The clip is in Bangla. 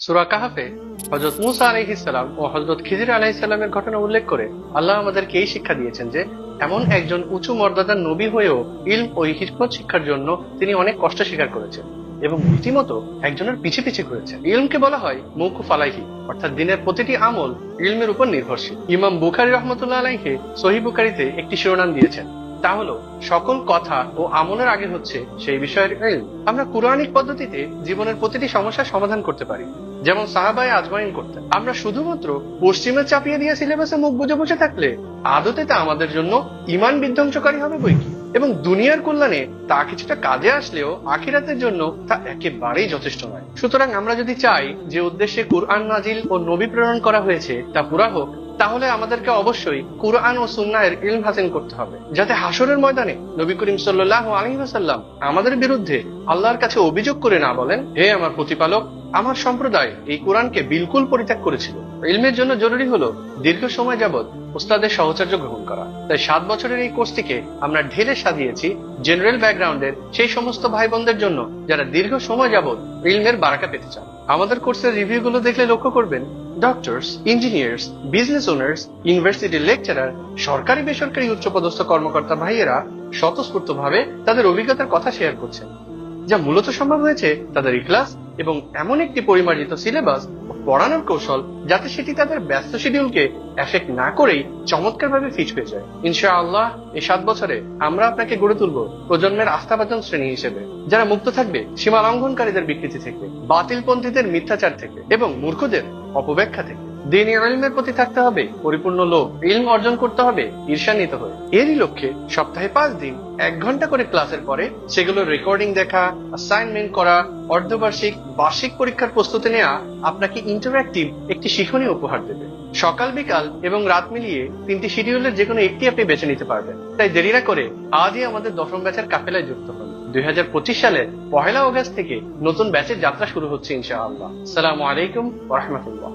সূরা কাহাফে হযরত মুসা আলাইহিস সালাম ও হযরত খিজির আলাইহিস সালামের ঘটনা উল্লেখ করে আল্লাহ আমাদেরকে এই শিক্ষা দিয়েছেন যে এমন একজন উঁচু মর্যাদার নবী হয়েও ইলম ও হিকমত শিক্ষার জন্য তিনি অনেক কষ্ট স্বীকার করেছেন এবং রীতিমতো একজনের পিছে পিছে ঘুরেছেন। ইলমকে বলা হয় মওকুফ আলাইহি, অর্থাৎ দিনের প্রতিটি আমল ইলমের উপর নির্ভরশীল। ইমাম বুখারী রাহমাতুল্লাহ আলাইহি সহিহ বুখারীতে একটি শিরোনাম দিয়েছেন, তা হলো সকল কথা ও আমলের আগে হচ্ছে সেই বিষয়ের ইলম। আমরা কুরআনিক পদ্ধতিতে জীবনের প্রতিটি সমস্যার সমাধান করতে পারি, যেমন সাহাবায়ে আজমাইন করতেন। আমরা শুধুমাত্র পশ্চিমে চাপিয়ে দিয়ে সিলেবাসে মুখ বুজে বসে থাকলে আদতে তা আমাদের জন্য ঈমান বিধ্বংসকারী হবে বইকি, এবং দুনিয়ার কল্যাণে তা কিছুটা কাজে আসলেও আখিরাতের জন্য তা একেবারেই যথেষ্ট নয়। সুতরাং আমরা যদি চাই যে উদ্দেশ্যে কুরআন নাজিল ও নবী প্রেরণ করা হয়েছে তা পুরা হোক, তাহলে আমাদেরকে অবশ্যই কুরআন ও সুন্নাহের ইলম হাসিল করতে হবে, যাতে হাসরের ময়দানে নবী করিম সাল্লাল্লাহু আলাইহি ওয়াসাল্লাম আমাদের বিরুদ্ধে আল্লাহর কাছে অভিযোগ করে না বলেন, হে আমার প্রতিপালক, আমার সম্প্রদায় এই কোরআনকে বিলকুল পরিত্যাগ করেছিল। ইলমের জন্য জরুরি হলো দীর্ঘ সময় যাবৎ উস্তাদের সহচর্য গ্রহণ করা। তাই 7 বছরের এই কোর্সটিকে আমরা ঢেলে সাজিয়েছি জেনারেল ব্যাকগ্রাউন্ডের সেই সমস্ত ভাই বোনদের জন্য যারা দীর্ঘ সময় যাবৎ ইলমের বারাকা পেতে চান। আমাদের কোর্সের রিভিউগুলো দেখলে লক্ষ্য করবেন ডক্টরস, ইঞ্জিনিয়ার্স, বিজনেস ওনার্স, ইউনিভার্সিটির লেকচারার, সরকারি বেসরকারি উচ্চপদস্থ কর্মকর্তা ভাইয়েরা স্বতঃস্ফূর্তভাবে তাদের অভিজ্ঞতার কথা শেয়ার করছেন, যা মূলত সম্ভব হয়েছে তাদের ইখলাস এবং এমন একটি পরিমার্জিত সিলেবাস ও পড়ানোর কৌশল যাতে সেটি তাদের ব্যস্ত শিডিউলকে এফেক্ট না করেই চমৎকারভাবে ফিট হয়ে যায়। ইনশাআল্লাহ এই 7 বছরে আমরা আপনাকে গড়ে তুলব প্রজন্মের আস্থাভাজন শ্রেণী হিসেবে, যারা মুক্ত থাকবে সীমা লঙ্ঘনকারীদের বিকৃতি থেকে, বাতিলপন্থীদের মিথ্যাচার থেকে এবং মূর্খদের অপব্যাখ্যা থেকে। দ্বীনি ইলমের প্রতি থাকতে হবে পরিপূর্ণ লোভ, ইলম অর্জন করতে হবে ঈর্ষান্বিত হয়ে। এরই লক্ষ্যে সপ্তাহে 5 দিন 1 ঘন্টা করে ক্লাসের পরে সেগুলোর রেকর্ডিং দেখা, অ্যাসাইনমেন্ট করা, অর্ধবার্ষিক, বার্ষিক পরীক্ষার প্রস্তুতি নেওয়া আপনাকে ইন্টারঅ্যাক্টিভ একটি শিক্ষণীয় উপহার দেবে। সকাল বিকাল এবং রাত মিলিয়ে 3টি শিডিউলের যেকোনো একটি আপনি বেছে নিতে পারবেন। তাই দেরি না করে আজই আমাদের 10ম ব্যাচের কাফেলায় যুক্ত হন। 2025 সালের 1 আগস্ট থেকে নতুন ব্যাচের যাত্রা শুরু হচ্ছে ইনশাআল্লাহ। আসসালামু আলাইকুম ওয়া রাহমাতুল্লাহ।